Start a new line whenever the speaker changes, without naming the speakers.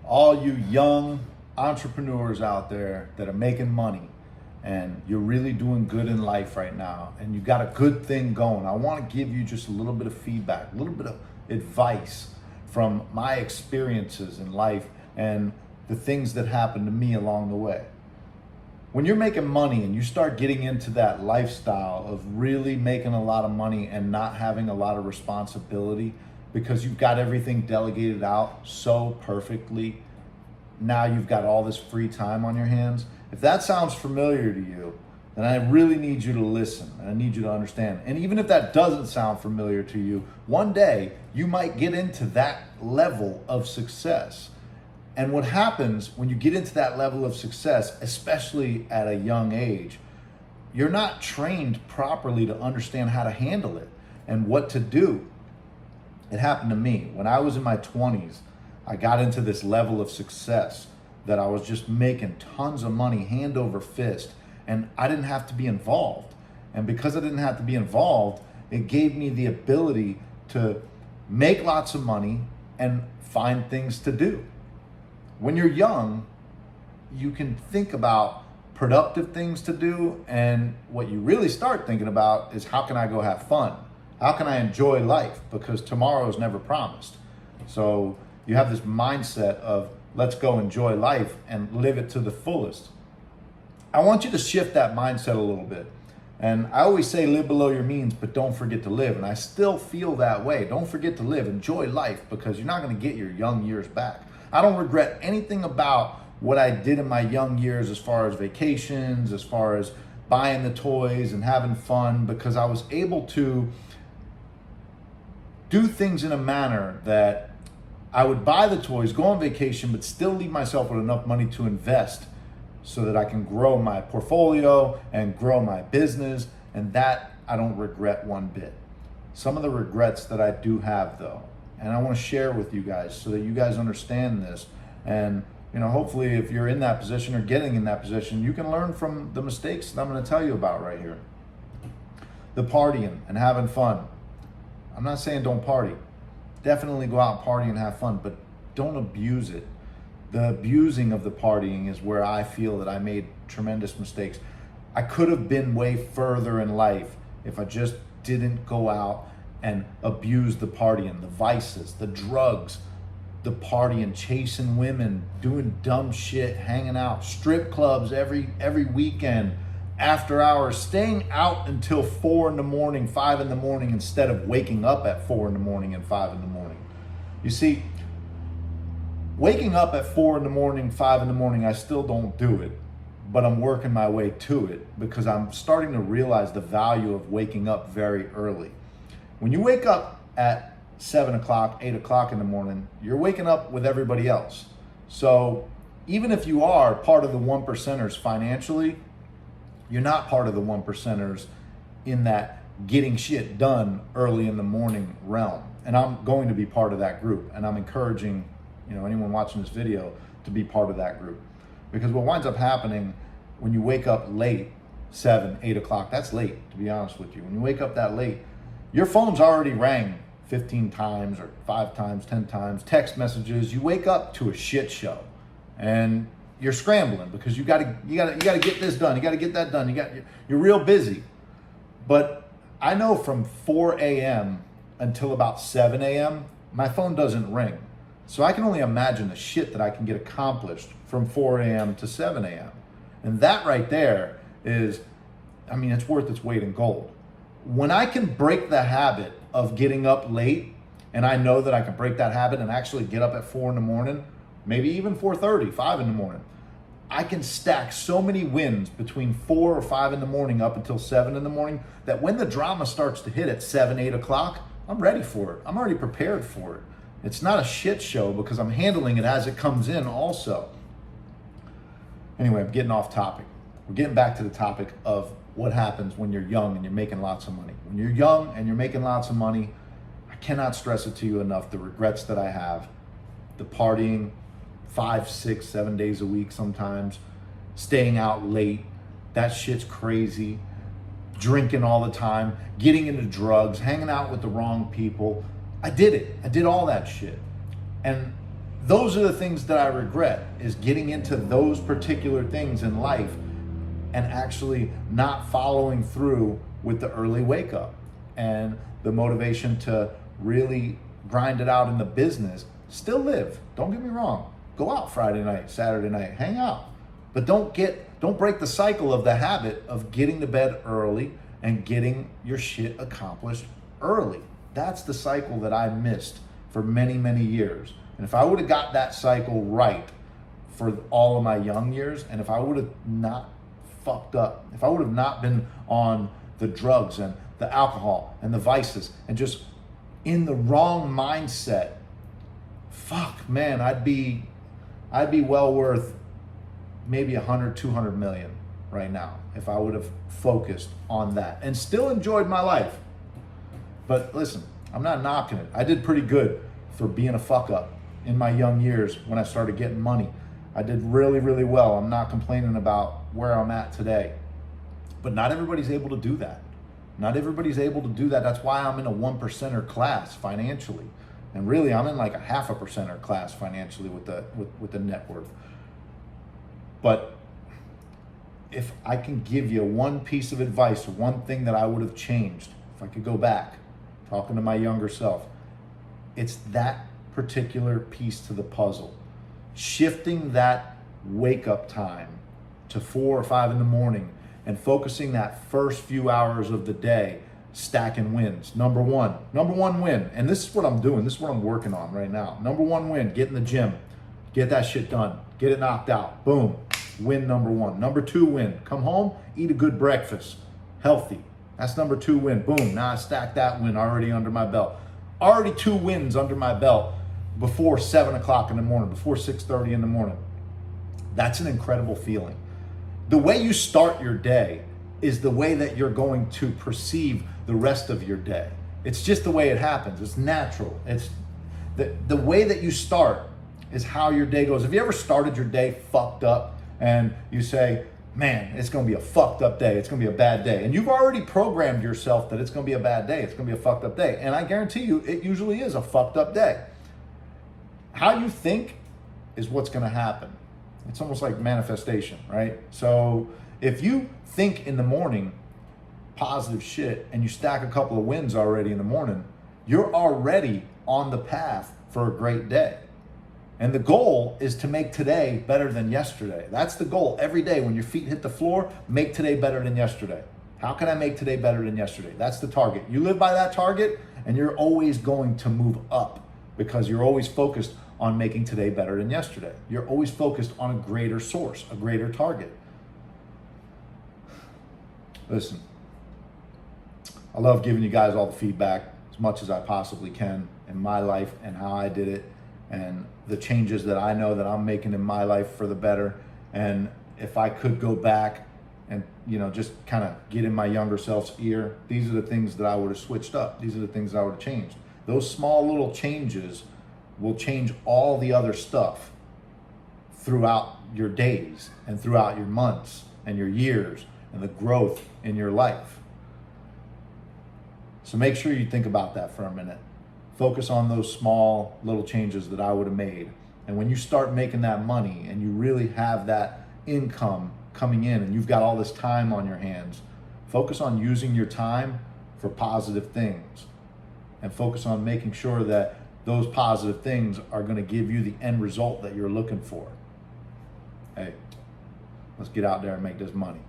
all you young entrepreneurs out there that are making money and you're really doing good in life right now and you got a good thing going, I want to give you just a little bit of feedback, a little bit of advice from my experiences in life and the things that happened to me along the way. When you're making money and you start getting into that lifestyle of really making a lot of money and not having a lot of responsibility because you've got everything delegated out so perfectly, now you've got all this free time on your hands. If that sounds familiar to you, then I really need you to listen and I need you to understand. And even if that doesn't sound familiar to you, one day you might get into that level of success. And what happens when you get into that level of success, especially at a young age, you're not trained properly to understand how to handle it and what to do. It happened to me. When I was in my 20s, I got into this level of success that I was just making tons of money hand over fist, and I didn't have to be involved. And because I didn't have to be involved, it gave me the ability to make lots of money and find things to do. When you're young, you can think about productive things to do, and what you really start thinking about is how can I go have fun? How can I enjoy life? Because tomorrow is never promised. So you have this mindset of let's go enjoy life and live it to the fullest. I want you to shift that mindset a little bit. And I always say live below your means, but don't forget to live. And I still feel that way. Don't forget to live. Enjoy life because you're not going to get your young years back. I don't regret anything about what I did in my young years as far as vacations, as far as buying the toys and having fun, because I was able to do things in a manner that I would buy the toys, go on vacation, but still leave myself with enough money to invest so that I can grow my portfolio and grow my business. And that I don't regret one bit. Some of the regrets that I do have though, and I want to share with you guys so that you guys understand this. And hopefully if you're in that position or getting in that position, you can learn from the mistakes that I'm going to tell you about right here. The partying and having fun. I'm not saying don't party. Definitely go out and party and have fun, but don't abuse it. The abusing of the partying is where I feel that I made tremendous mistakes. I could have been way further in life if I just didn't go out and abuse the partying, the vices, the drugs, the partying, chasing women, doing dumb shit, hanging out, strip clubs every weekend, after hours, staying out until 4 in the morning, 5 in the morning, instead of waking up at 4 in the morning and 5 in the morning. You see, waking up at 4 in the morning, 5 in the morning, I still don't do it, but I'm working my way to it because I'm starting to realize the value of waking up very early. When you wake up at 7 o'clock, 8 o'clock in the morning, you're waking up with everybody else. So even if you are part of the 1%ers financially, you're not part of the 1%ers in that getting shit done early in the morning realm. And I'm going to be part of that group. And I'm encouraging, anyone watching this video to be part of that group. Because what winds up happening when you wake up late, 7, 8 o'clock, that's late, to be honest with you. When you wake up that late, your phone's already rang 15 times or 5 times, 10 times, text messages. You wake up to a shit show and you're scrambling because you gotta get this done. You gotta get that done. You're real busy. But I know from 4 a.m. until about 7 a.m., my phone doesn't ring. So I can only imagine the shit that I can get accomplished from 4 a.m. to 7 a.m. And that right there is, it's worth its weight in gold. When I can break the habit of getting up late, and I know that I can break that habit and actually get up at 4 in the morning, maybe even 4:30, 5 in the morning, I can stack so many wins between 4 or 5 in the morning up until 7 in the morning that when the drama starts to hit at 7, 8 o'clock, I'm ready for it. I'm already prepared for it. It's not a shit show because I'm handling it as it comes in also. Anyway, I'm getting off topic. We're getting back to the topic of what happens when you're young and you're making lots of money. When you're young and you're making lots of money, I cannot stress it to you enough, the regrets that I have, the partying 5, 6, 7 days a week sometimes, staying out late, that shit's crazy, drinking all the time, getting into drugs, hanging out with the wrong people. I did it. I did all that shit. And those are the things that I regret, is getting into those particular things in life and actually not following through with the early wake up and the motivation to really grind it out in the business. Still live, don't get me wrong. Go out Friday night, Saturday night, hang out. But don't break the cycle of the habit of getting to bed early and getting your shit accomplished early. That's the cycle that I missed for many, many years. And if I would have got that cycle right for all of my young years, and if I would have not fucked up, if I would have not been on the drugs and the alcohol and the vices and just in the wrong mindset, fuck, man, I'd be well worth maybe 100, 200 million right now if I would have focused on that and still enjoyed my life. But listen, I'm not knocking it. I did pretty good for being a fuck up in my young years when I started getting money. I did really, really well. I'm not complaining about where I'm at today. But not everybody's able to do that. Not everybody's able to do that. That's why I'm in a 1%er class financially. And really, I'm in like a 0.5%er class financially with the net worth. But if I can give you one piece of advice, one thing that I would have changed, if I could go back, talking to my younger self, it's that particular piece to the puzzle. Shifting that wake up time to 4 or 5 in the morning and focusing that first few hours of the day stacking wins. Number one win. And this is what I'm doing. This is what I'm working on right now. Number one win, get in the gym, get that shit done, get it knocked out. Boom. Win number one. Number 2 win, come home, eat a good breakfast, healthy. That's number 2 win. Boom. Now I stacked that win already under my belt. Already 2 wins under my belt before 7 o'clock in the morning, before 6:30 in the morning. That's an incredible feeling. The way you start your day is the way that you're going to perceive the rest of your day. It's just the way it happens. It's natural. It's the way that you start is how your day goes. Have you ever started your day fucked up and you say, man, it's going to be a fucked up day. It's going to be a bad day. And you've already programmed yourself that it's going to be a bad day. It's going to be a fucked up day. And I guarantee you, it usually is a fucked up day. How you think is what's going to happen. It's almost like manifestation, right? So if you think in the morning positive shit and you stack a couple of wins already in the morning, you're already on the path for a great day. And the goal is to make today better than yesterday. That's the goal. Every day when your feet hit the floor, make today better than yesterday. How can I make today better than yesterday? That's the target. You live by that target and you're always going to move up because you're always focused on making today better than yesterday. You're always focused on a greater source, a greater target. Listen, I love giving you guys all the feedback as much as I possibly can in my life and how I did it and the changes that I know that I'm making in my life for the better. And if I could go back and, just kind of get in my younger self's ear, these are the things that I would have switched up. These are the things that I would have changed. Those small little changes will change all the other stuff throughout your days and throughout your months and your years and the growth in your life. So make sure you think about that for a minute. Focus on those small little changes that I would have made. And when you start making that money and you really have that income coming in and you've got all this time on your hands, focus on using your time for positive things and focus on making sure that those positive things are going to give you the end result that you're looking for. Hey, let's get out there and make this money.